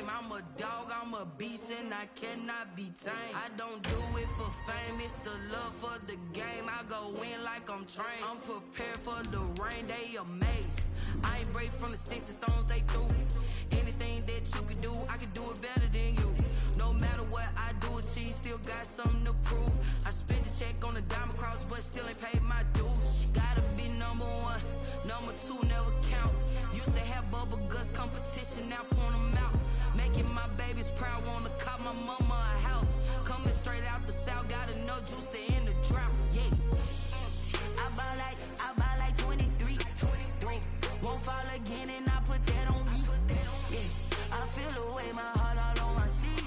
game. I'm a dog, I'm a beast, and I cannot be tamed. I don't do it for fame, it's the love for the game. I go in like I'm trained. I'm prepared for the rain, they amazed. I ain't break from the sticks and stones they threw. Anything that you can do, I can do it better than you. No matter what I do, achieve, still got something to prove. I spent the check on the diamond cross, but still ain't paid my dues. Gotta be number one, number two never count. Used to have bubble guts competition, now point them out. Making my babies proud, wanna cop my mama a house. Coming straight out the south, got enough juice to end the drought. Yeah, I buy like 23. Won't fall again, and I put that on me. Yeah, I feel the way my heart all on my sleeve.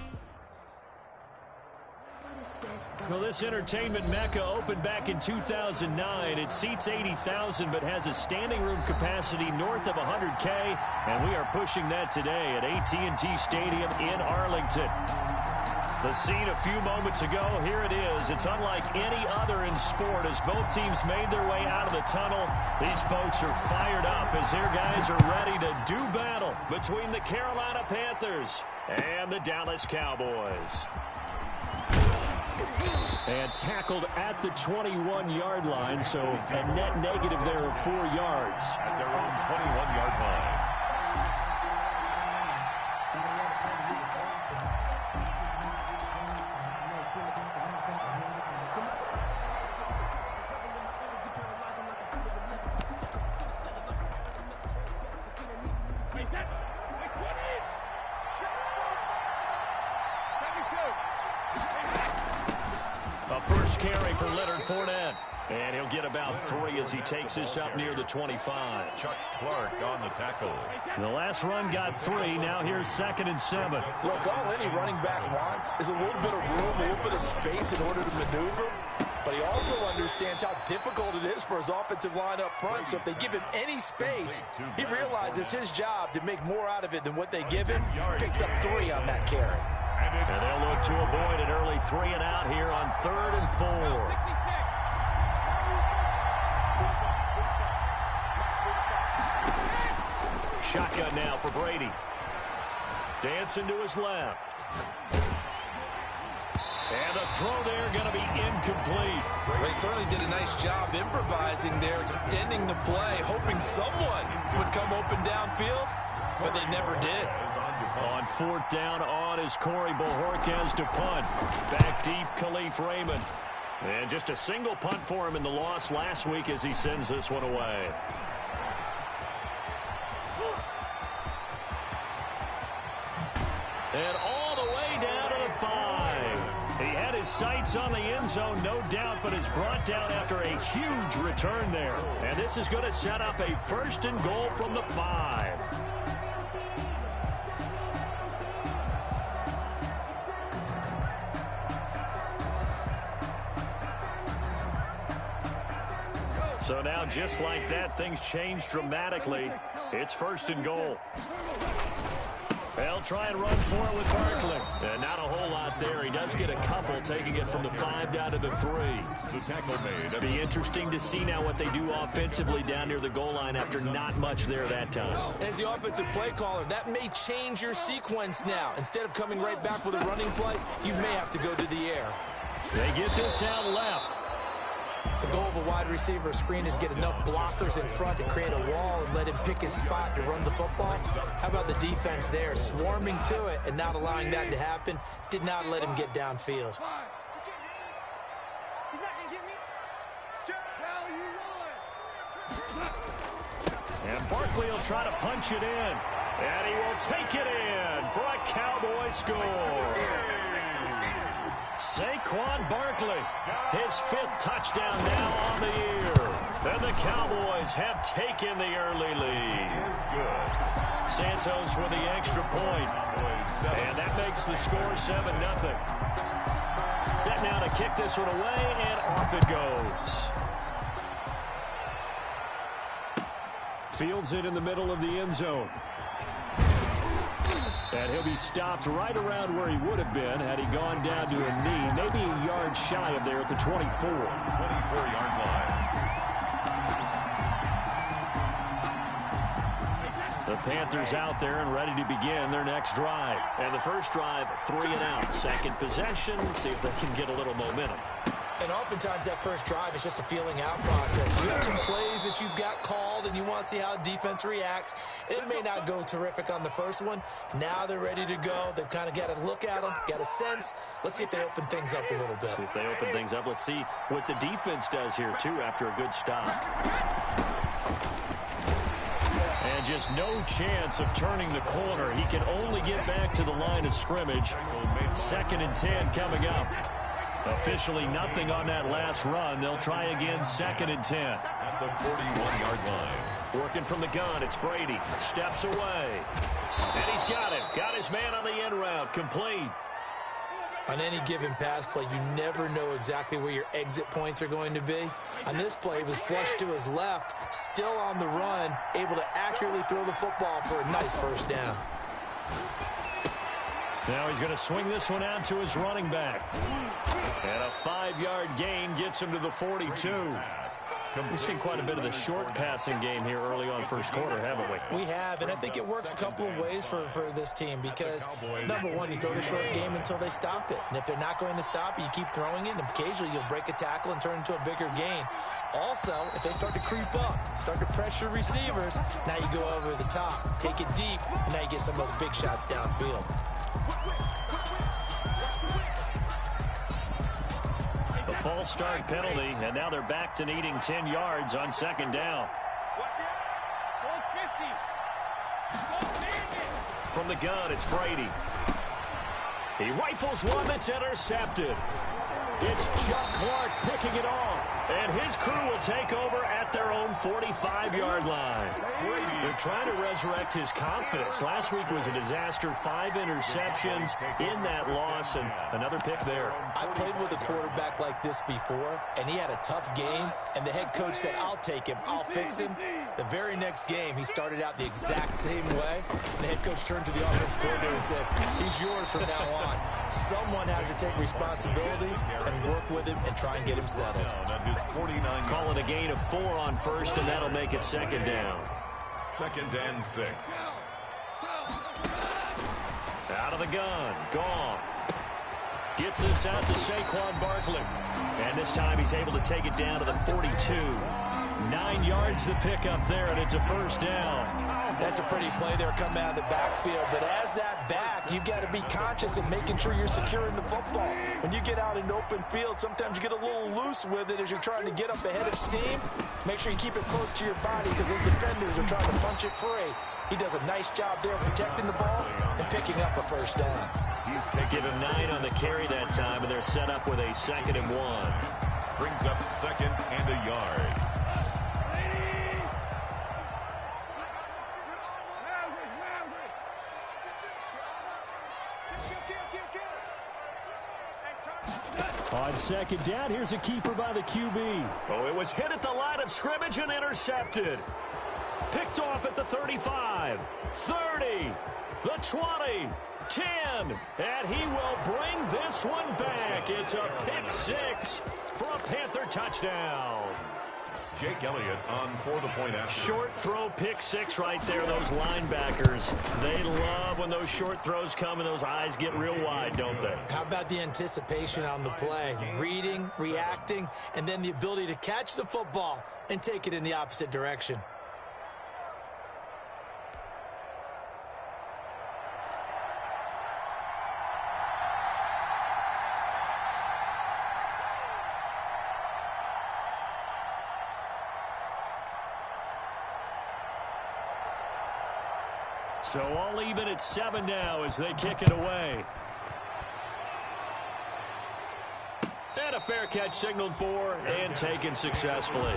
Well, this entertainment mecca opened back in 2009. It seats 80,000 but has a standing room capacity north of 100K, and we are pushing that today at AT&T Stadium in Arlington. The scene a few moments ago, here it is. It's unlike any other in sport as both teams made their way out of the tunnel. These folks are fired up as their guys are ready to do battle between the Carolina Panthers and the Dallas Cowboys. And tackled at the 21-yard line, so a net negative there of 4 yards. At their own 21-yard line. First carry for Leonard Fournette. And he'll get about 3 as he takes this up near the 25. Chuck Clark on the tackle. The last run got 3. Now here's 2nd and 7. Look, all any running back wants is a little bit of room, a little bit of space in order to maneuver. But he also understands how difficult it is for his offensive line up front. So if they give him any space, he realizes his job to make more out of it than what they give him. Picks up 3 on that carry. And they'll look to avoid an early 3 and out here on 3rd and 4. Shotgun now for Brady. Dancing to his left. And the throw there going to be incomplete. They certainly did a nice job improvising there, extending the play, hoping someone would come open downfield, but they never did. On 4th down on is Corey Bojorquez to punt. Back deep, Khalif Raymond. And just a single punt for him in the loss last week as he sends this one away. And all the way down to the 5. He had his sights on the end zone, no doubt, but is brought down after a huge return there. And this is going to set up a 1st and goal from the 5. So now, just like that, things change dramatically. It's 1st and goal. They'll try and run for it with Barkley. And not a whole lot there. He does get a couple, taking it from the 5 down to the 3. The tackle made. It'll be interesting to see now what they do offensively down near the goal line after not much there that time. As the offensive play caller, that may change your sequence now. Instead of coming right back with a running play, you may have to go to the air. They get this out left. The goal of a wide receiver screen is get enough blockers in front to create a wall and let him pick his spot to run the football. How about the defense there, swarming to it and not allowing that to happen? Did not let him get downfield. And Barkley will try to punch it in. And he will take it in for a Cowboy score. Saquon Barkley, his 5th touchdown now on the year. And the Cowboys have taken the early lead. Santos with the extra point. And that makes the score 7-0. Set now to kick this one away, and off it goes. Fields it in the middle of the end zone. And he'll be stopped right around where he would have been had he gone down to a knee, maybe a yard shy of there at the 24. 24-yard line. The Panthers out there and ready to begin their next drive. And the first drive, 3 and out. Second possession, see if they can get a little momentum. And oftentimes that first drive is just a feeling out process. You have some plays that you've got called and you want to see how defense reacts. It may not go terrific on the first one. Now they're ready to go. They've kind of got to look at them, got a sense. Let's see if they open things up a little bit. See if they open things up. Let's see what the defense does here, too, after a good stop. And just no chance of turning the corner. He can only get back to the line of scrimmage. 2nd and 10 coming up. Officially nothing on that last run. They'll try again, 2nd and 10. At the 41-yard line. Working from the gun, it's Brady. Steps away. And he's got him. Got his man on the end route. Complete. On any given pass play, you never know exactly where your exit points are going to be. On this play, he was flushed to his left, still on the run, able to accurately throw the football for a nice first down. Now he's going to swing this one out to his running back. And a 5-yard gain gets him to the 42. We've seen quite a bit of the short passing game here early on first quarter, haven't we? We have, and I think it works a couple of ways for this team because, number one, you throw the short game until they stop it. And if they're not going to stop it, you keep throwing it, and occasionally you'll break a tackle and turn into a bigger gain. Also, if they start to creep up, start to pressure receivers, now you go over the top, take it deep, and now you get some of those big shots downfield. The false start penalty, and now they're back to needing 10 yards on 2nd down. From the gun, it's Brady. He rifles one that's intercepted. It's Chuck Clark picking it off, and his crew will take over at their own 45-yard line. They're trying to resurrect his confidence. Last week was a disaster, 5 interceptions in that loss, and another pick there. I played with a quarterback like this before, and he had a tough game, and the head coach said, I'll take him, I'll fix him. The very next game, he started out the exact same way. The head coach turned to the offense coordinator and said, he's yours from now on. Someone has to take responsibility and work with him and try and get him settled. Calling a gain of 4 on first, and that'll make it 2nd down. 2nd and 6. Out of the gun, Goff. Gets this out to Saquon Barkley. And this time he's able to take it down to the 42. 9 yards to pick up there, and it's a first down. That's a pretty play there coming out of the backfield. But as that back, you've got to be conscious of making sure you're securing the football. When you get out in open field, sometimes you get a little loose with it as you're trying to get up ahead of steam. Make sure you keep it close to your body because those defenders are trying to punch it free. He does a nice job there protecting the ball and picking up a first down. Give him 9 on the carry that time, and they're set up with a 2nd and 1. Brings up 2nd and a yard. On 2nd down, here's a keeper by the QB. Oh, it was hit at the line of scrimmage and intercepted. Picked off at the 35, 30, the 20, 10, and he will bring this one back. It's a pick 6 for a Panther touchdown. Jake Elliott on for the point after. Short throw, pick 6 right there. Those linebackers, they love when those short throws come and those eyes get real wide, don't they? How about the anticipation on the play? Reading, reacting, and then the ability to catch the football and take it in the opposite direction. So all even at 7 now as they kick it away. And a fair catch signaled for and taken successfully.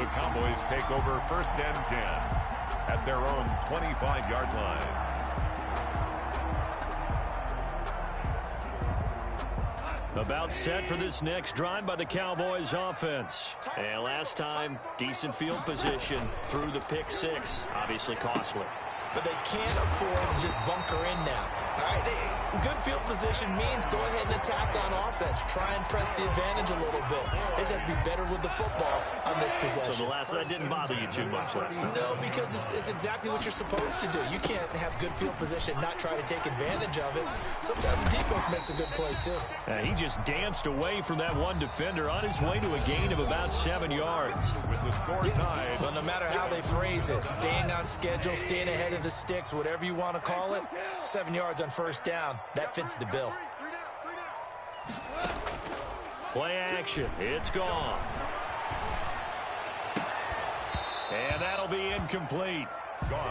The Cowboys take over 1st and 10 at their own 25-yard line. About set for this next drive by the Cowboys offense. And last time, decent field position through the pick six. Obviously costly. But they can't afford to just bunker in now. All right, good field position means go ahead and attack on offense. Try and press the advantage a little bit. They just have to be better with the football on this possession. So that didn't bother you too much last time? No, because it's exactly what you're supposed to do. You can't have good field position, not try to take advantage of it. Sometimes the defense makes a good play, too. He just danced away from that one defender on his way to a gain of about 7 yards. With the score tied. Well, no matter how they phrase it, staying on schedule, staying ahead of the sticks, whatever you want to call it, 7 yards on first down, that fits the bill. Play action. It's gone. And that'll be incomplete.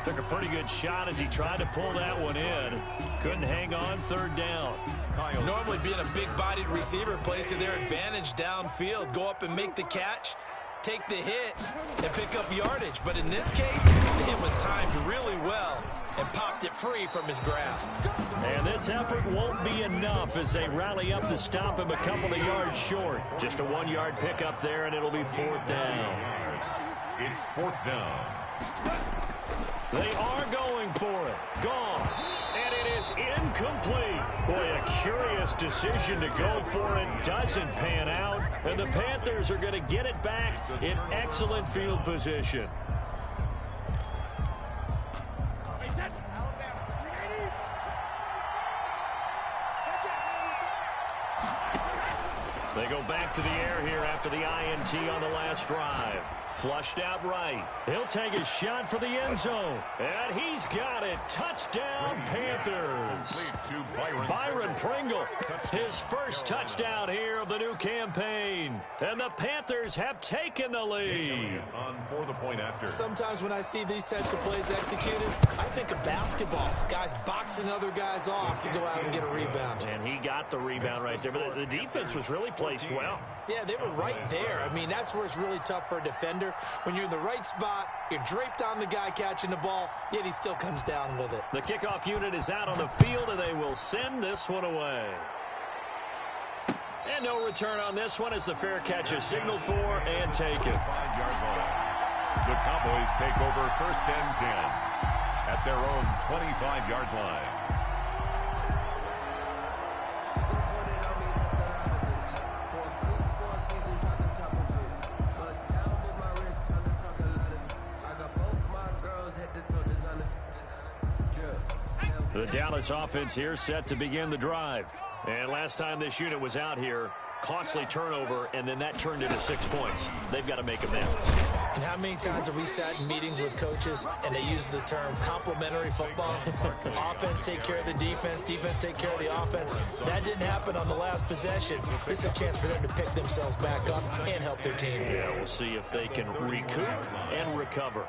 Took a pretty good shot as he tried to pull that one in. Couldn't hang on, 3rd down. Normally being a big-bodied receiver plays to their advantage downfield. Go up and make the catch, take the hit, and pick up yardage. But in this case, the hit was timed really well and popped it free from his grasp. And this effort won't be enough as they rally up to stop him a couple of yards short. Just a 1-yard pickup there, and it'll be 4th down. It's 4th down. They are going for it. Gone. And it is incomplete. Boy, a curious decision to go for it. Doesn't pan out. And the Panthers are going to get it back in excellent field position. They go back to the air here after the INT on the last drive. Flushed out right. He'll take a shot for the end zone. And he's got it. Touchdown, Panthers. Byron Pringle, his first touchdown here of the new campaign. And the Panthers have taken the lead. On for the point after. Sometimes when I see these types of plays executed, I think of basketball. Guys boxing other guys off to go out and get a rebound. And he got the rebound right there. But the defense was really placed well. Yeah, they were right there. I mean, that's where it's really tough for a defender. When you're in the right spot, you're draped on the guy catching the ball, yet he still comes down with it. The kickoff unit is out on the field, and they will send this one away. And no return on this one as the fair catch is signaled for and taken. 5-yard line. The Cowboys take over 1st and 10 at their own 25-yard line. The Dallas offense here set to begin the drive. And last time this unit was out here, costly turnover, and then that turned into 6 points. They've got to make amends. And how many times have we sat in meetings with coaches and they use the term complementary football? Offense take care of the defense, defense take care of the offense. That didn't happen on the last possession. This is a chance for them to pick themselves back up and help their team. Yeah, we'll see if they can recoup and recover.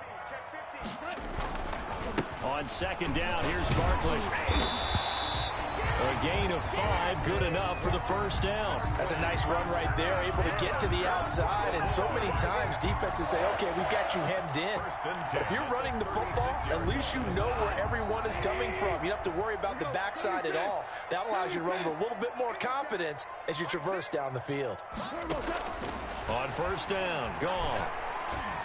On 2nd down, here's Barkley. A gain of 5, good enough for the 1st down. That's a nice run right there, able to get to the outside. And so many times defenses say, okay, we've got you hemmed in. But if you're running the football, at least you know where everyone is coming from. You don't have to worry about the backside at all. That allows you to run with a little bit more confidence as you traverse down the field. On 1st down, gone.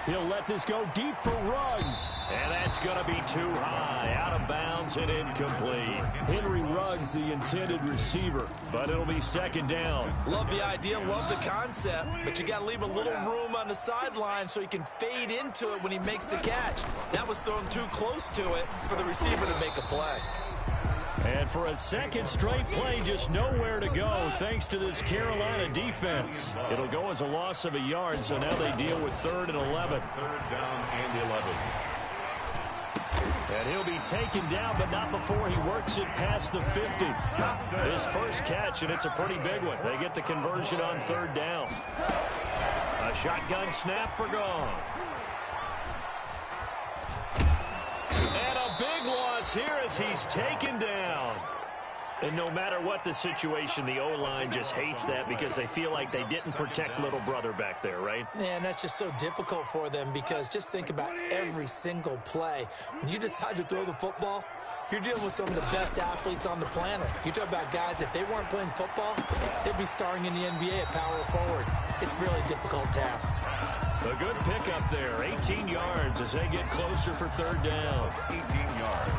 He'll let this go deep for Ruggs. And that's going to be too high. Out of bounds and incomplete. Henry Ruggs, the intended receiver. But it'll be 2nd down. Love the idea, love the concept. But you got to leave a little room on the sideline so he can fade into it when he makes the catch. That was thrown too close to it for the receiver to make a play. And for a 2nd straight play, just nowhere to go thanks to this Carolina defense. It'll go as a loss of a yard, so now they deal with 3rd and 11. 3rd down and 11. And he'll be taken down, but not before he works it past the 50. His first catch, and it's a pretty big one. They get the conversion on 3rd down. A shotgun snap for Goff. And a big loss here as he's taken down. And no matter what the situation, the O-line just hates that because they feel like they didn't protect little brother back there, right? Man, that's just so difficult for them because just think about every single play. When you decide to throw the football, you're dealing with some of the best athletes on the planet. You talk about guys, if they weren't playing football, they'd be starring in the NBA at power forward. It's a really difficult task. A good pickup there, 18 yards as they get closer for third down. 18 yards.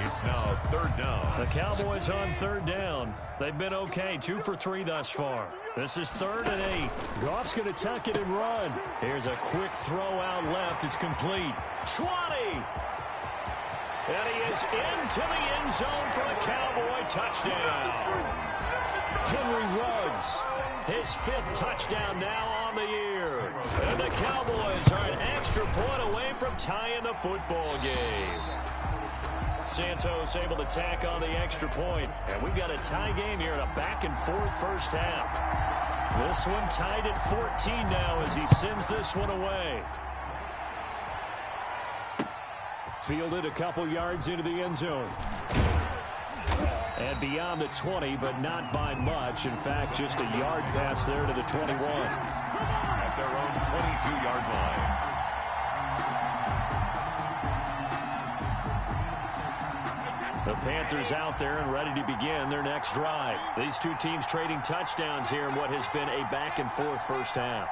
It's now third down. The Cowboys on third down. They've been okay, 2 for 3 thus far. This is 3rd and 8. Goff's going to tuck it and run. Here's a quick throw out left. It's complete. 20. And he is into the end zone for a Cowboy touchdown. Henry Ruggs, his 5th touchdown now on the year. And the Cowboys are an extra point away from tying the football game. Santos able to tack on the extra point. And we've got a tie game here in a back-and-forth first half. This one tied at 14 now as he sends this one away. Fielded a couple yards into the end zone. And beyond the 20, but not by much. In fact, just a yard pass there to the 21. At their own 22-yard line. The Panthers out there and ready to begin their next drive. These two teams trading touchdowns here in what has been a back-and-forth first half.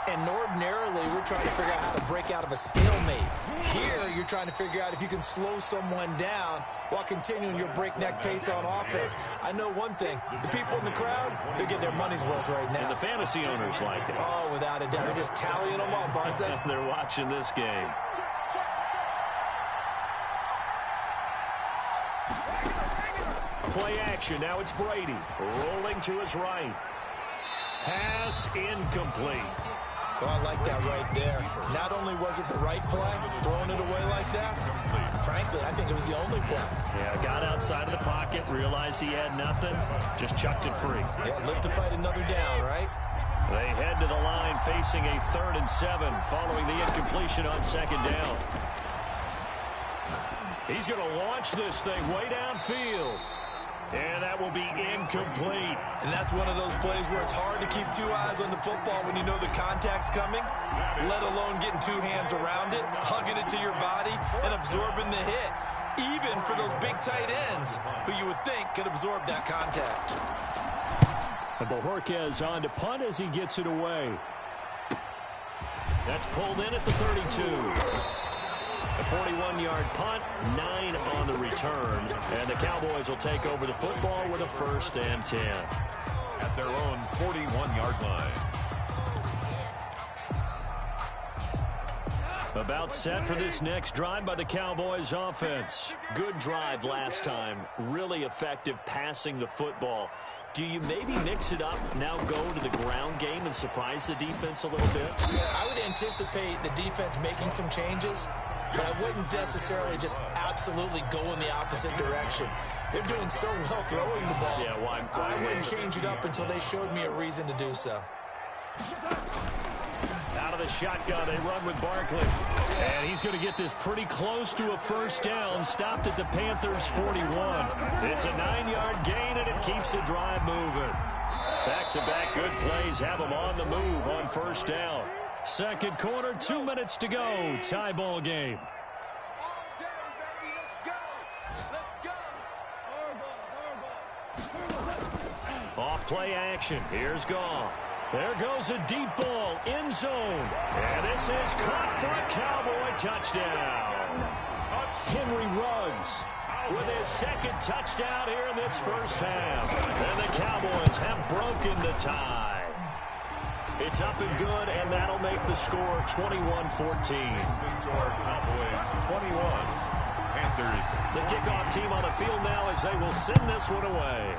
And ordinarily, we're trying to figure out how to break out of a stalemate. Here, you're trying to figure out if you can slow someone down while continuing your breakneck pace on offense. I know one thing. The people in the crowd, they're getting their money's worth right now. And the fantasy owners like it. Oh, without a doubt. They're just tallying them up, aren't they? They're watching this game. Play action. Now it's Brady. Rolling to his right. Pass incomplete. So I like that right there. Not only was it the right play, throwing it away like that, frankly, I think it was the only play. Yeah, got outside of the pocket, realized he had nothing, just chucked it free. Yeah, live to fight another down, right? They head to the line facing a 3rd and 7 following the incompletion on 2nd down. He's going to launch this thing way downfield. And that will be incomplete. And that's one of those plays where it's hard to keep 2 eyes on the football when you know the contact's coming, let alone getting 2 hands around it, hugging it to your body, and absorbing the hit, even for those big tight ends who you would think could absorb that contact. And Bojorquez on to punt as he gets it away. That's pulled in at the 32. A 41-yard punt, 9 on the return. And the Cowboys will take over the football with a 1st and 10. At their own 41-yard line. About set for this next drive by the Cowboys offense. Good drive last time. Really effective passing the football. Do you maybe mix it up, now go to the ground game and surprise the defense a little bit? I would anticipate the defense making some changes, but I wouldn't necessarily just absolutely go in the opposite direction. They're doing so well throwing the ball. Yeah, why I wouldn't change it up until they showed me a reason to do so. Out of the shotgun, they run with Barkley. And he's going to get this pretty close to a 1st down. Stopped at the Panthers' 41. It's a 9-yard gain, and it keeps the drive moving. Back-to-back good plays have them on the move on 1st down. 2nd quarter, 2 minutes to go. Tie ball game. Off play action. Here's Goff. There goes a deep ball, end zone. And this is caught for a Cowboy touchdown. Henry Ruggs with his 2nd touchdown here in this first half. And the Cowboys have broken the tie. It's up and good, and that'll make the score 21-14. The score, Cowboys 21. Panthers. The kickoff team on the field now as they will send this one away.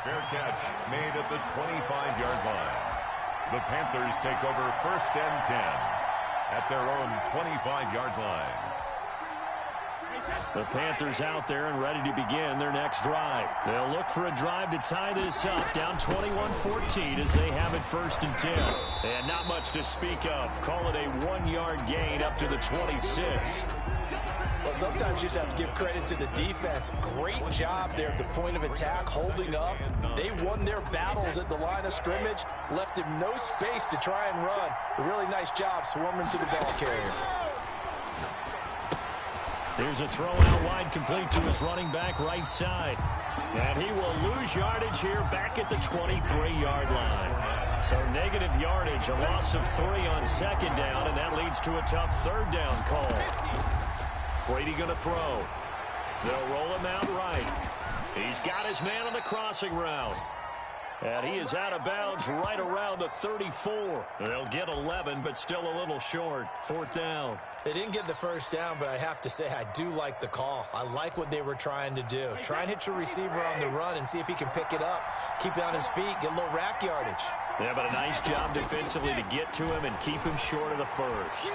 Fair catch made at the 25-yard line. The Panthers take over 1st and 10 at their own 25-yard line. The Panthers out there and ready to begin their next drive. They'll look for a drive to tie this up, down 21-14 as they have it 1st and 10. And not much to speak of. Call it a 1-yard gain up to the 26. Well, sometimes you just have to give credit to the defense. Great job there at the point of attack, holding up. They won their battles at the line of scrimmage, left him no space to try and run. A really nice job swarming to the ball carrier. Here's a throw out wide, complete to his running back right side. And he will lose yardage here back at the 23-yard line. So negative yardage, a loss of 3 on second down, and that leads to a tough third down call. Brady going to throw. They'll roll him out right. He's got his man on the crossing route. And he is out of bounds right around the 34. They'll get 11, but still a little short. Fourth down. They didn't get the first down, but I have to say I do like the call. I like what they were trying to do. Try and hit your receiver on the run and see if he can pick it up. Keep it on his feet, get a little rack yardage. Yeah, but a nice job defensively to get to him and keep him short of the first.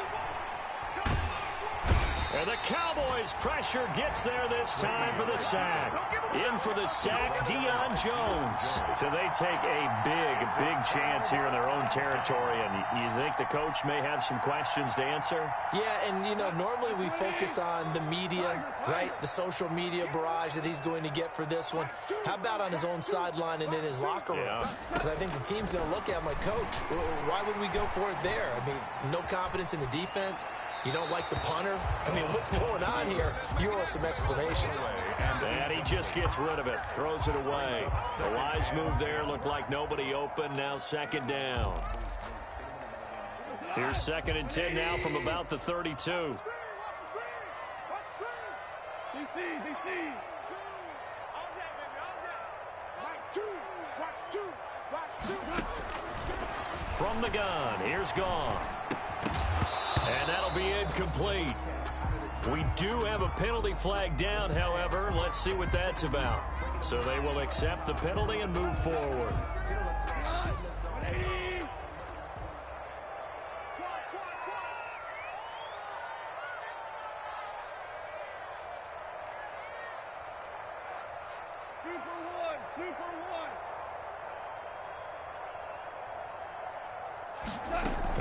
And the Cowboys' pressure gets there this time for the sack. In for the sack, Deion Jones. So they take a big chance here in their own territory. And you think the coach may have some questions to answer? Yeah, and, you know, normally we focus on the media, right? The social media barrage that he's going to get for this one. How about on his own sideline and in his locker room? Because I think the team's going to look at him like, Coach, why would we go for it there? I mean, no confidence in the defense. You don't like the punter? I mean, what's going on here? You owe us some explanations. And he just gets rid of it, throws it away. The wise move there, looked like nobody open. Now second down. Here's 2nd and 10 now from about the 32. From the gun, here's Goff. And that'll be incomplete. We do have a penalty flag down, however. Let's see what that's about. So they will accept the penalty and move forward.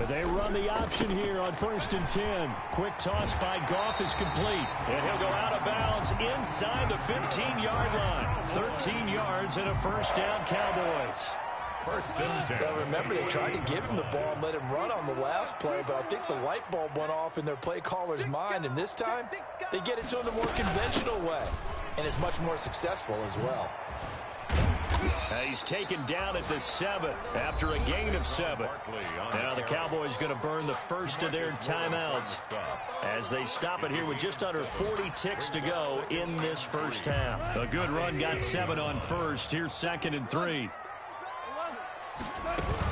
They run the option here on 1st and 10. Quick toss by Goff is complete. And he'll go out of bounds inside the 15-yard line. 13 yards and a first down, Cowboys. 1st and 10. Well, remember, they tried to give him the ball and let him run on the last play, but I think the light bulb went off in their play caller's mind, and this time they get it to him the more conventional way, and it's much more successful as well. He's taken down at the 7 after a gain of 7. Now the Cowboys going to burn the first of their timeouts as they stop it here with just under 40 ticks to go in this first half. A good run got 7 on first. Here's 2nd and 3.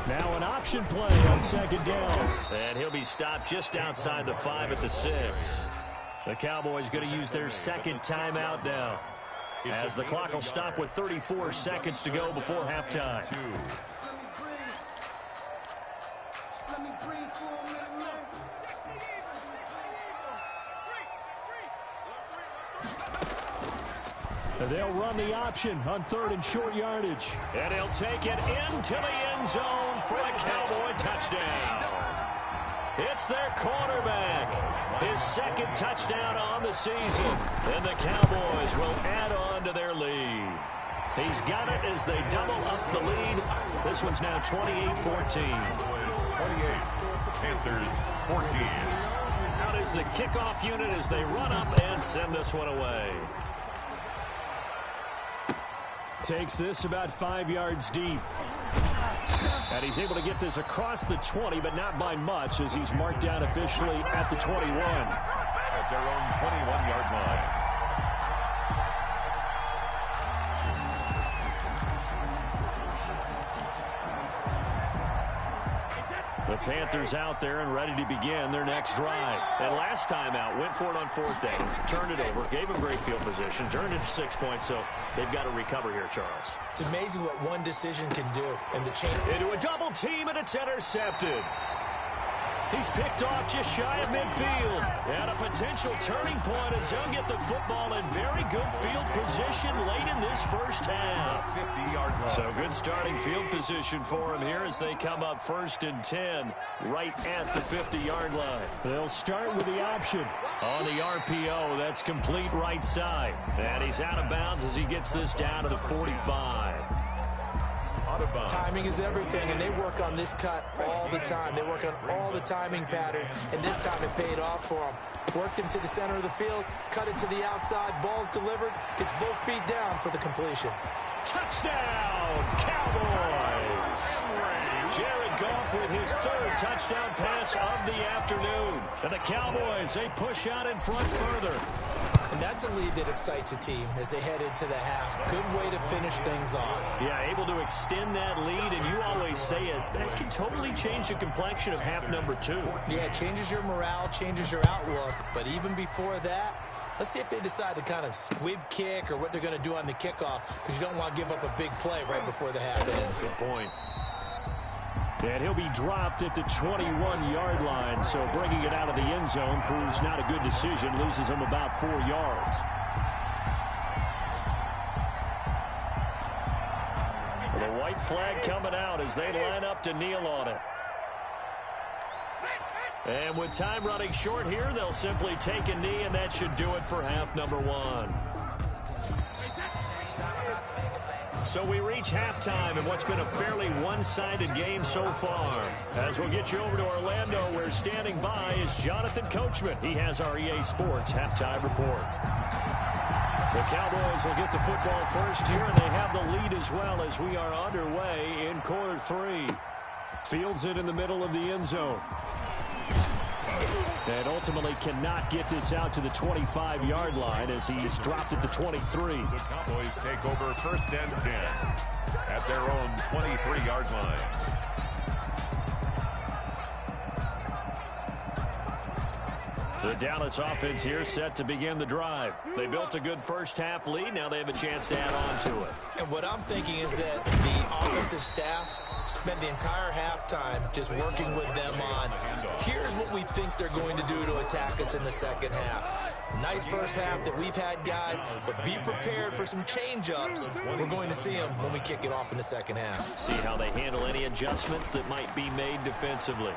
Now an option play on 2nd down. And he'll be stopped just outside the 5 at the 6. The Cowboys going to use their 2nd timeout now, as the clock will stop with 34 seconds to go before halftime. They'll run the option on 3rd and short yardage. And he'll take it into the end zone for a Cowboy touchdown. It's their quarterback. His 2nd touchdown on the season. And the Cowboys will add on to their lead. He's got it as they double up the lead. This one's now 28-14. 28. Panthers 14. Out is the kickoff unit as they run up and send this one away. Takes this about 5 yards deep. And he's able to get this across the 20, but not by much, as he's marked down officially at the 21. At their own 21-yard line. The Panthers out there and ready to begin their next drive. And last time out, went for it on 4th down, turned it over, gave him great field position, turned it to 6 points, so they've got to recover here, Charles. It's amazing what one decision can do. And the change into a double team, and it's intercepted. He's picked off just shy of midfield. And a potential turning point as they'll get the football in very good field position late in this first half. 50-yard line. So good starting field position for him here as they come up 1st and 10 right at the 50-yard line. They'll start with the option. On the RPO, that's complete right side. And he's out of bounds as he gets this down to the 45. Timing is everything, and they work on this cut all the time. They work on all the timing patterns, and this time it paid off for them. Worked him to the center of the field, cut it to the outside, ball's delivered, gets both feet down for the completion. Touchdown, Cowboys! Jared Goff with his 3rd touchdown pass of the afternoon. And the Cowboys, they push out in front further. And that's a lead that excites a team as they head into the half. Good way to finish things off. Yeah, able to extend that lead, and you always say it, that can totally change the complexion of half number 2. Yeah, it changes your morale, changes your outlook. But even before that, let's see if they decide to kind of squib kick or what they're going to do on the kickoff, because you don't want to give up a big play right before the half ends. Good point. And he'll be dropped at the 21-yard line, so bringing it out of the end zone proves not a good decision, loses him about 4 yards. The white flag coming out as they line up to kneel on it. And with time running short here, they'll simply take a knee, and that should do it for half number 1. So we reach halftime in what's been a fairly one-sided game so far. As we'll get you over to Orlando, where standing by is Jonathan Coachman. He has our EA Sports halftime report. The Cowboys will get the football first here, and they have the lead as well as we are underway in quarter 3. Fields it in the middle of the end zone. And ultimately cannot get this out to the 25-yard line as he's dropped at the 23. The Cowboys take over 1st and 10 at their own 23-yard line. The Dallas offense here set to begin the drive. They built a good first half lead. Now they have a chance to add on to it. And what I'm thinking is that the offensive staff spent the entire halftime just working with them on, here's what we think they're going to do to attack us in the second half. Nice first half that we've had, guys, but be prepared for some change-ups. We're going to see them when we kick it off in the second half. See how they handle any adjustments that might be made defensively.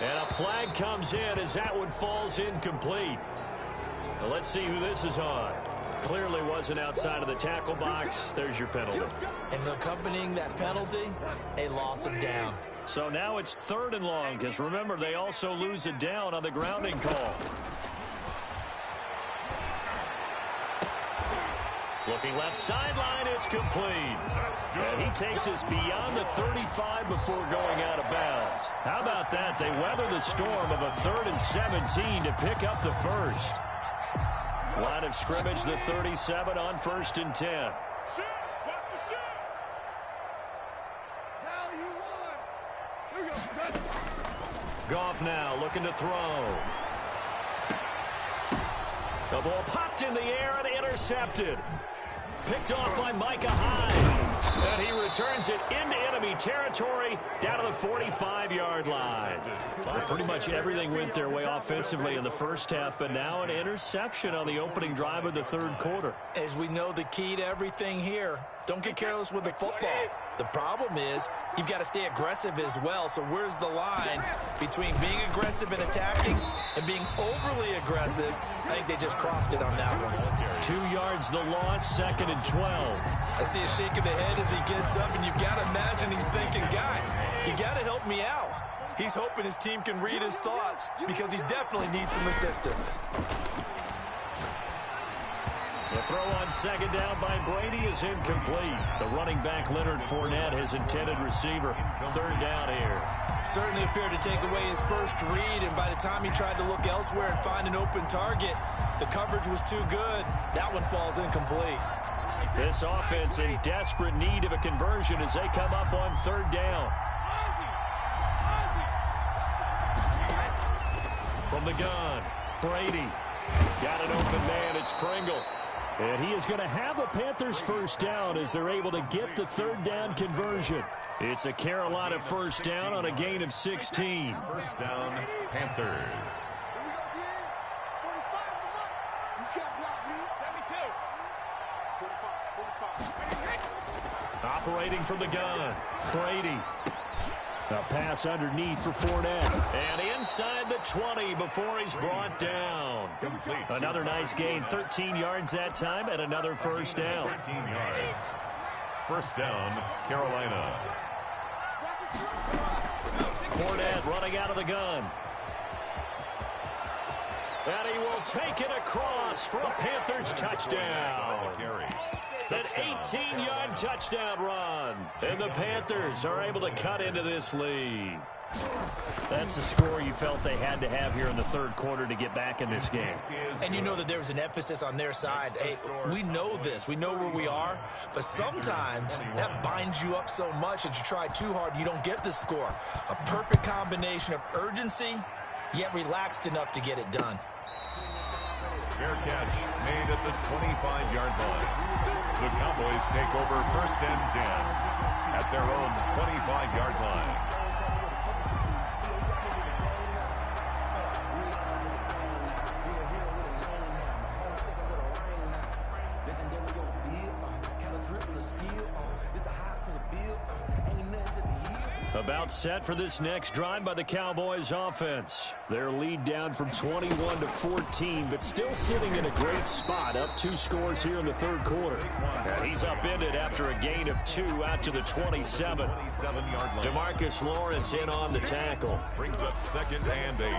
And a flag comes in as that one falls incomplete. Well, let's see who this is on. Clearly wasn't outside of the tackle box. There's your penalty. And accompanying that penalty, a loss of down. So now it's 3rd and long, because remember, they also lose a down on the grounding call. Looking left sideline, it's complete. And he takes us beyond the 35 before going out of bounds. How about that? They weather the storm of a 3rd and 17 to pick up the first. Line of scrimmage, the 37 on 1st and 10. Goff now looking to throw. The ball popped in the air and intercepted. Picked off by Micah Hyde. And he returns it into enemy territory down to the 45-yard line. Pretty much everything went their way offensively in the first half, but now an interception on the opening drive of the 3rd quarter. As we know, the key to everything here, don't get careless with the football. The problem is you've got to stay aggressive as well. So where's the line between being aggressive and attacking and being overly aggressive? I think they just crossed it on that one. 2 yards the loss, 2nd and 12. I see a shake of the head as he gets up, and you've got to imagine he's thinking, guys, you got to help me out. He's hoping his team can read his thoughts because he definitely needs some assistance. The throw on 2nd down by Brady is incomplete. The running back, Leonard Fournette, his intended receiver. 3rd down here. Certainly appeared to take away his first read, and by the time he tried to look elsewhere and find an open target, the coverage was too good. That one falls incomplete. This offense in desperate need of a conversion as they come up on 3rd down. From the gun, Brady. Got an open man, it's Kringle. And he is going to have a Panthers first down as they're able to get the third down conversion. It's a Carolina first down on a gain of 16. First down, Panthers. Operating from the gun, Brady. A pass underneath for Fournette. And inside the 20 before he's brought down. Complete. Another nice gain, 13 yards that time, and another first down. 13 yards. First down, Carolina. Fournette running out of the gun. And he will take it across for a Panthers touchdown. An 18-yard touchdown run. And the Panthers are able to cut into this lead. That's a score you felt they had to have here in the third quarter to get back in this game. And you know that there was an emphasis on their side. Hey, we know this. We know where we are. But sometimes that binds you up so much that you try too hard, you don't get the score. A perfect combination of urgency, yet relaxed enough to get it done. Fair catch made at the 25-yard line. The Cowboys take over first and 10 at their own 25-yard line. About set for this next drive by the Cowboys offense. Their lead down from 21 to 14, but still sitting in a great spot. Up 2 scores here in the third quarter. And he's upended after a gain of 2 out to the 27. 27-yard line. DeMarcus Lawrence in on the tackle. Brings up second and 8.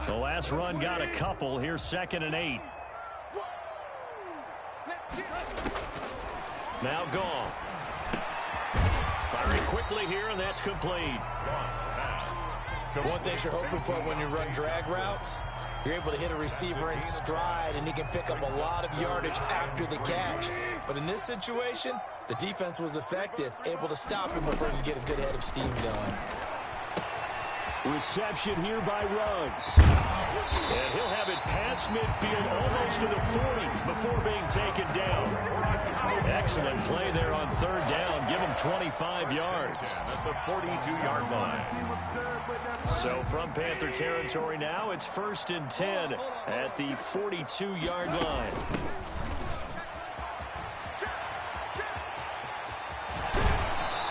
The last run got a couple. Here's second and 8. Now gone. Firing quickly here, and that's complete. One thing you're hoping for when you run drag routes, you're able to hit a receiver in stride, and he can pick up a lot of yardage after the catch. But in this situation, the defense was effective, able to stop him before he could get a good head of steam going. Reception here by Ruggs. And he'll have it past midfield almost to the 40 before being taken down. Excellent play there on third down. Give him 25 yards. At the 42-yard line. So from Panther territory now, it's first and 10 at the 42-yard line.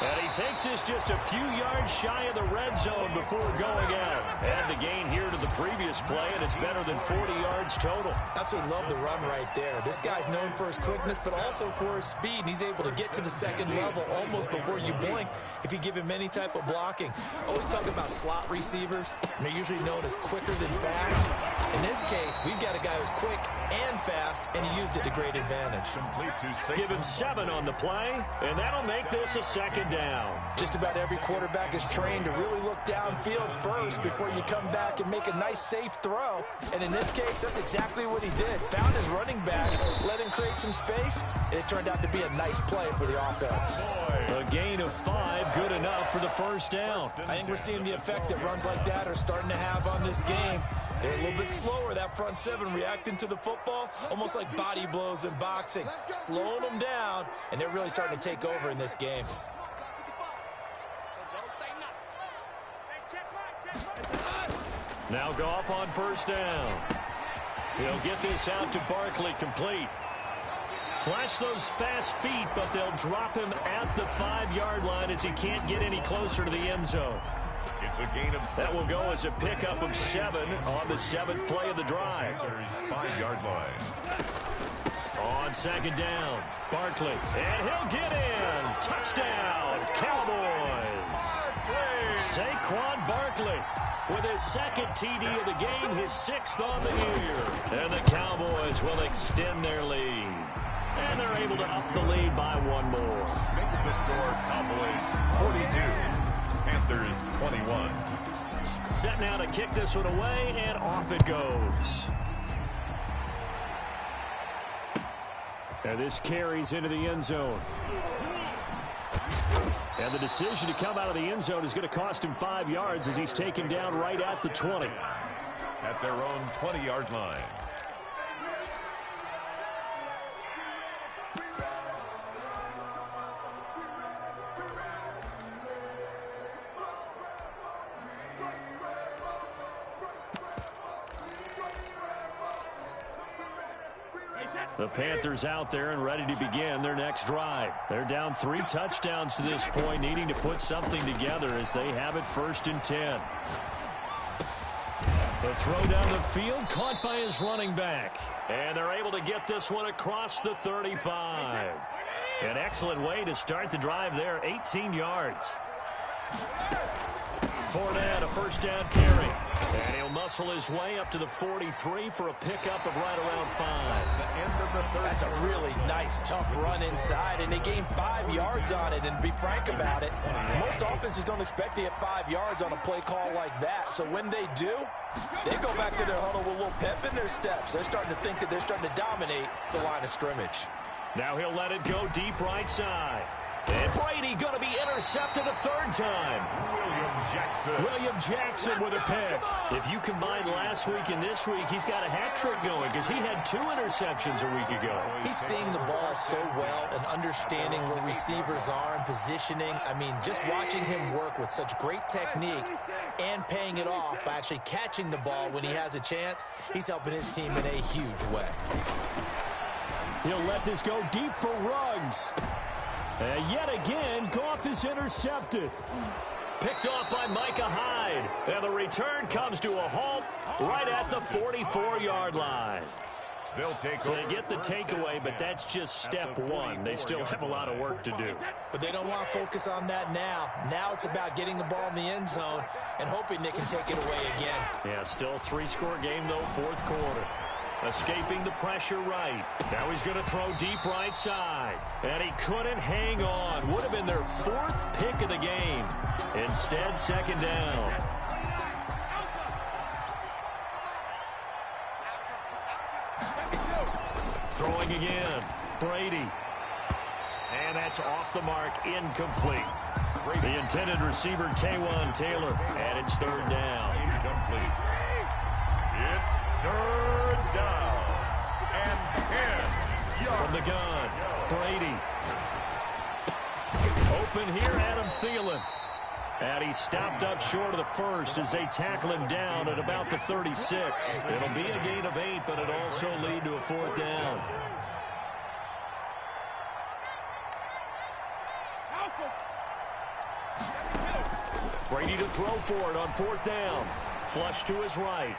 And he takes this just a few yards shy of the red zone before going out. Add the gain here to the previous play, and it's better than 40 yards total. Absolutely love the run right there. This guy's known for his quickness, but also for his speed. And he's able to get to the second level almost before you blink if you give him any type of blocking. Always talk about slot receivers, and they're usually known as quicker than fast. In this case, we've got a guy who's quick and fast, and he used it to great advantage. Give him 7 on the play, and that'll make this a second down. Just about every quarterback is trained to really look downfield first before you come back and make a nice, safe throw. And in this case, that's exactly what he did. Found his running back, let him create some space, and it turned out to be a nice play for the offense. A gain of 5, good enough for the first down. I think we're seeing the effect that runs like that are starting to have on this game. They're a little bit slower, that front 7, reacting to the football, almost like body blows in boxing, slowing them down, and they're really starting to take over in this game. Now Goff on first down. He'll get this out to Barkley, complete. Flash those fast feet, but they'll drop him at the 5-yard line as he can't get any closer to the end zone. It's a gain of 7. That will go as a pickup of 7 on the 7th play of the drive. 5-yard line. On second down, Barkley, and he'll get in. Touchdown, Cowboys. Saquon Barkley with his second TD of the game, his 6th on the year. And the Cowboys will extend their lead. And they're able to up the lead by 1 more. Makes the score Cowboys 42, Panthers 21. Set now to kick this one away, and off it goes. And this carries into the end zone. And the decision to come out of the end zone is going to cost him 5 yards as he's taken down right at the 20. At their own 20-yard line. The Panthers out there and ready to begin their next drive. They're down 3 touchdowns to this point, needing to put something together as they have it 1st and 10. The throw down the field, caught by his running back. And they're able to get this one across the 35. An excellent way to start the drive there, 18 yards. Fournette, a 1st down carry. And he'll muscle his way up to the 43 for a pickup of right around 5. That's a really nice, tough run inside, and they gained 5 yards on it. And to be frank about it, most offenses don't expect to get 5 yards on a play call like that. So when they do, they go back to their huddle with a little pep in their steps. They're starting to think that they're starting to dominate the line of scrimmage. Now he'll let it go deep right side. And Brady going to be intercepted a 3rd time. William Jackson with a pick. If you combine last week and this week, he's got a hat trick going because he had 2 interceptions a week ago. He's seeing the ball so well and understanding where receivers are and positioning. I mean, just watching him work with such great technique and paying it off by actually catching the ball when he has a chance, he's helping his team in a huge way. He'll let this go deep for Ruggs. And yet again, Goff is intercepted. Picked off by Micah Hyde. And the return comes to a halt right at the 44-yard line. So they get the takeaway, but that's just step 1. They still have a lot of work to do. But they don't want to focus on that now. Now it's about getting the ball in the end zone and hoping they can take it away again. Yeah, still a 3-score game, though, 4th quarter. Escaping the pressure right. Now he's going to throw deep right side. And he couldn't hang on. Would have been their 4th pick of the game. Instead, 2nd down. Throwing again. Brady. And that's off the mark. Incomplete. The intended receiver, Taywan Taylor. And it's 3rd down. Incomplete. It's 3rd down and 10 yards. From the gun, Brady. Open here, Adam Thielen. And he stopped up short of the 1st as they tackle him down at about the 36. It'll be a gain of 8, but it'll also lead to a 4th down. Brady to throw for it on 4th down. Flush to his right.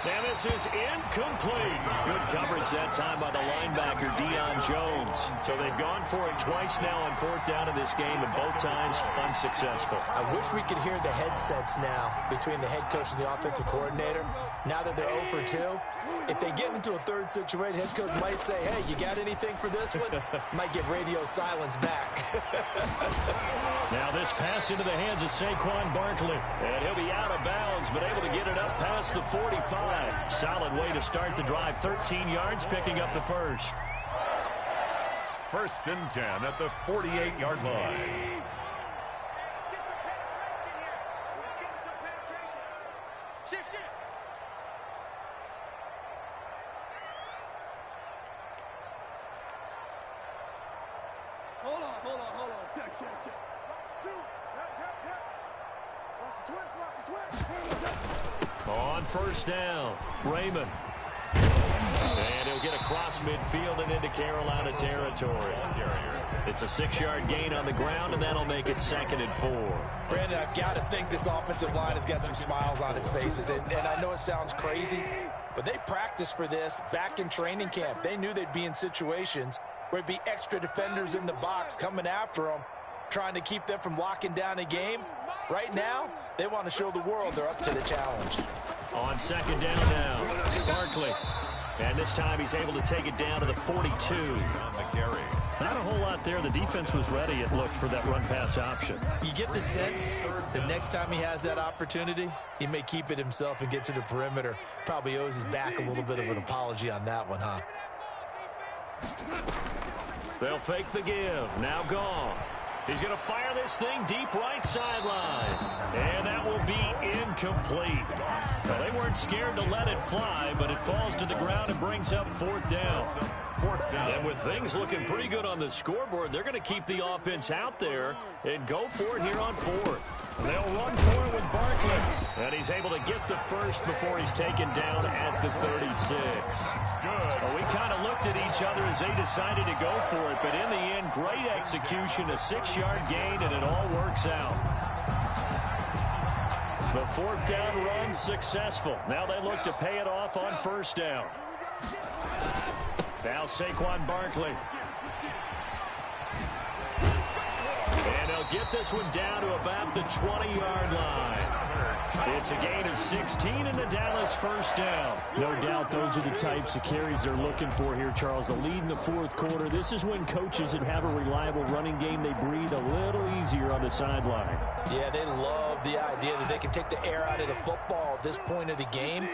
And this is incomplete. Good coverage that time by the linebacker, Deion Jones. So they've gone for it twice now on 4th down in this game, and both times unsuccessful. I wish we could hear the headsets now between the head coach and the offensive coordinator. Now that they're 0 for 2, if they get into a 3rd situation, head coach might say, hey, you got anything for this one? Might get radio silence back. Now this pass into the hands of Saquon Barkley. And he'll be out of bounds, but able to get it up past the 45. Solid way to start the drive. 13 yards, picking up the 1st. 1st and 10 at the 48-yard line. Hold on. Check. Watch the twist. On 1st down, Raymond. And he'll get across midfield and into Carolina territory. It's a 6-yard gain on the ground, and that'll make it 2nd and 4. Brandon, I've got to think this offensive line has got some smiles on its faces. And I know it sounds crazy, but they practiced for this back in training camp. They knew they'd be in situations where it'd be extra defenders in the box coming after them, trying to keep them from locking down a game. Right now, they want to show the world they're up to the challenge. On 2nd down now, Barkley. And this time he's able to take it down to the 42. On the carry. Not a whole lot there. The defense was ready, it looked, for that run-pass option. You get the sense that next time he has that opportunity, he may keep it himself and get to the perimeter. Probably owes his back a little bit of an apology on that one, huh? They'll fake the give. Now Goff. He's going to fire this thing deep right sideline. And that will be incomplete. Well, they weren't scared to let it fly, but it falls to the ground and brings up 4th down. And with things looking pretty good on the scoreboard, they're going to keep the offense out there and go for it here on fourth. They'll run for it with Barkley. And he's able to get the first before he's taken down at the 36. Well, we kind of looked at each other as they decided to go for it. But in the end, great execution, a 6-yard gain, and it all works out. The fourth down run successful. Now they look to pay it off on first down. Now Saquon Barkley. And he'll get this one down to about the 20-yard line. It's a gain of 16 and the Dallas first down. No doubt those are the types of carries they're looking for here, Charles. The lead in the fourth quarter. This is when coaches that have a reliable running game, they breathe a little easier on the sideline. Yeah, they love the idea that they can take the air out of the football at this point of the game.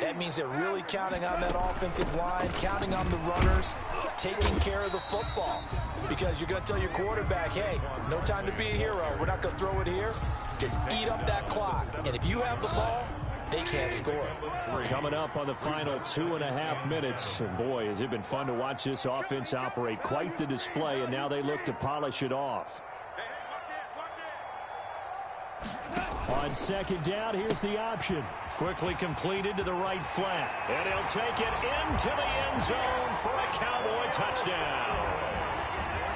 That means they're really counting on that offensive line, counting on the runners, taking care of the football. Because you're going to tell your quarterback, hey, no time to be a hero. We're not going to throw it here. Just eat up that clock. And if you have the ball, they can't score. Coming up on the final 2.5 minutes. And boy, has it been fun to watch this offense operate. Quite the display, and now they look to polish it off. On second down, here's the option. Quickly completed to the right flat. And he'll take it into the end zone for a Cowboy touchdown.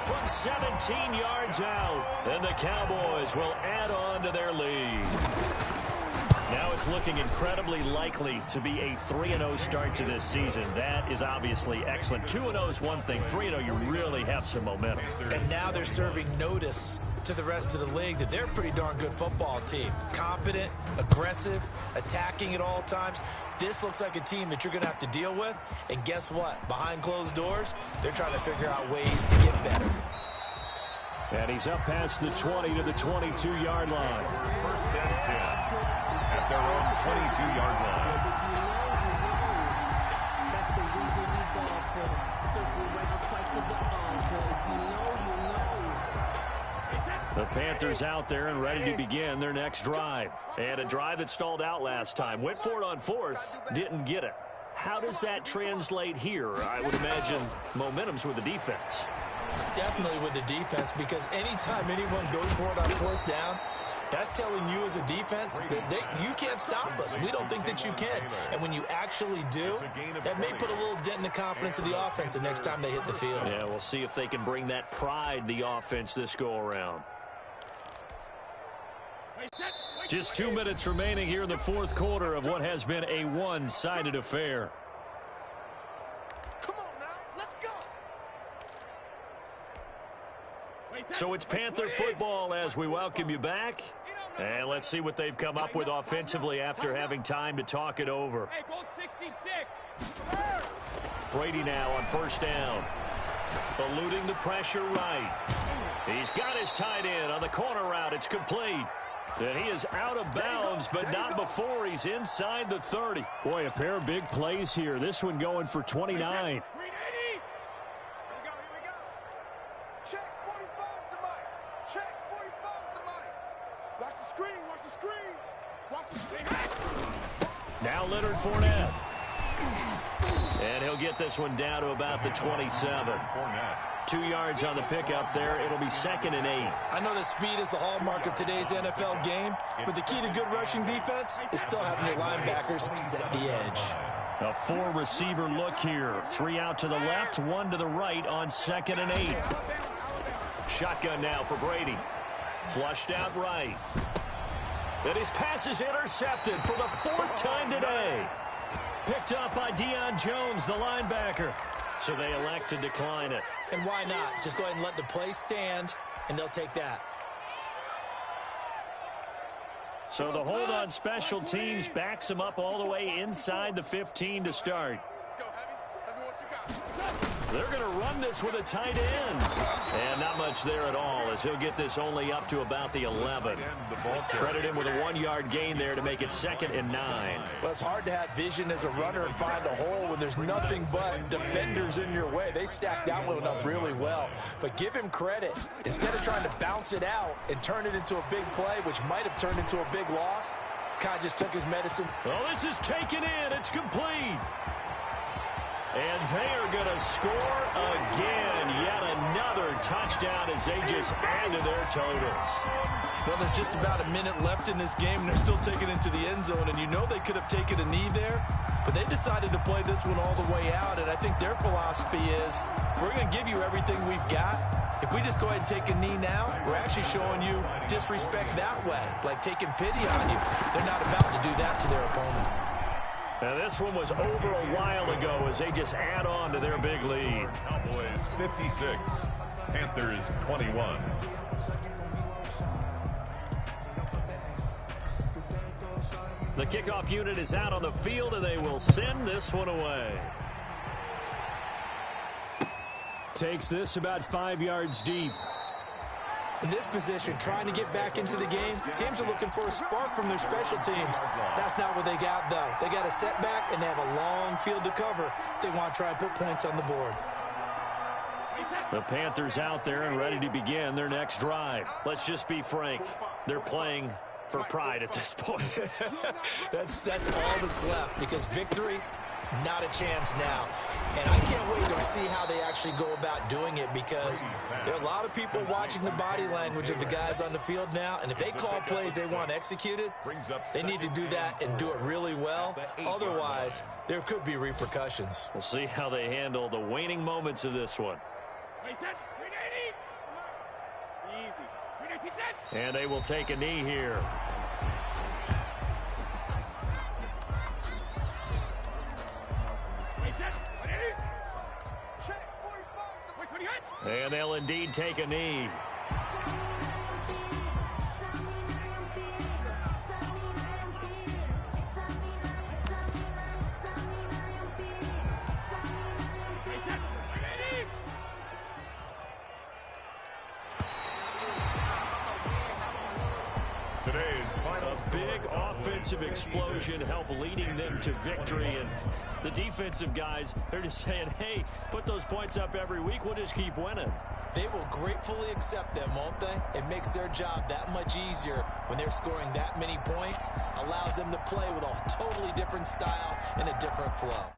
From 17 yards out. And the Cowboys will add on to their lead. Now it's looking incredibly likely to be a 3-0 start to this season. That is obviously excellent. 2-0 is one thing. 3-0, you really have some momentum. And now they're serving notice to the rest of the league that they're a pretty darn good football team. Confident, aggressive, attacking at all times. This looks like a team that you're going to have to deal with. And guess what? Behind closed doors, they're trying to figure out ways to get better. And he's up past the 20 to the 22-yard line. First and 10 at their own 22-yard line. That's the reason we ball for circle right across the ball. If you know, you know. The Panthers out there and ready to begin their next drive. And a drive that stalled out last time. Went for it on fourth, didn't get it. How does that translate here? I would imagine momentum's with the defense. Definitely with the defense, because anytime anyone goes for it on fourth down, that's telling you as a defense that you can't stop us. We don't think that you can. And when you actually do, that may put a little dent in the confidence of the offense the next time they hit the field. Yeah, we'll see if they can bring that pride, the offense, this go-around. Just 2 minutes remaining here in the fourth quarter of what has been a one-sided affair. So it's Panther football as we welcome you back. And let's see what they've come up with offensively after having time to talk it over. Brady now on first down. Eluding the pressure right. He's got his tight end on the corner route. It's complete. And he is out of bounds, but not before he's inside the 30. Boy, a pair of big plays here. This one going for 29. Now Leonard Fournette. And he'll get this one down to about the 27. 2 yards on the pickup there. It'll be 2nd and 8. I know that speed is the hallmark of today's NFL game, but the key to good rushing defense is still having your linebackers set the edge. A 4-receiver look here. 3 out to the left, 1 to the right on 2nd and 8. Shotgun now for Brady. Flushed out right. And his pass is intercepted for the 4th time today. Picked up by Deion Jones, the linebacker. So they elect to decline it. And why not? Just go ahead and let the play stand, and they'll take that. So the hold on special teams backs him up all the way inside the 15 to start. They're going to run this with a tight end. And not much there at all, as he'll get this only up to about the 11. Credit him with a 1-yard gain there to make it 2nd and 9. Well, it's hard to have vision as a runner and find a hole when there's nothing but defenders in your way. They stacked that one up really well. But give him credit. Instead of trying to bounce it out and turn it into a big play, which might have turned into a big loss, kind of just took his medicine. Well, this is taken in. It's complete. And they are going to score again. touchdown as they just add to their totals. Well, there's just about a minute left in this game, and they're still taking it to the end zone. And you know they could have taken a knee there, but they decided to play this one all the way out. And I think their philosophy is, we're going to give you everything we've got. If we just go ahead and take a knee now, we're actually showing you disrespect that way, like taking pity on you. They're not about to do that to their opponent. Now, this one was over a while ago as they just add on to their big lead. Cowboys 56, Panthers 21. The kickoff unit is out on the field, and they will send this one away. Takes this about 5 yards deep. In this position, trying to get back into the game, teams are looking for a spark from their special teams. That's not what they got, though. They got a setback, and they have a long field to cover if they want to try and put points on the board. The Panthers out there and ready to begin their next drive. Let's just be frank. They're playing for pride at this point. That's all that's left, because victory, not a chance now. And I can't wait to see how they actually go about doing it, because there are a lot of people watching the body language of the guys on the field now, and if they call plays they want executed, they need to do that and do it really well. Otherwise, there could be repercussions. We'll see how they handle the waning moments of this one. And they will take a knee here. And they'll indeed take a knee. A big offensive explosion helped leading them to victory. And the defensive guys, they're just saying, hey, put those points up every week. We'll just keep winning. They will gratefully accept them, won't they? It makes their job that much easier when they're scoring that many points. Allows them to play with a totally different style and a different flow.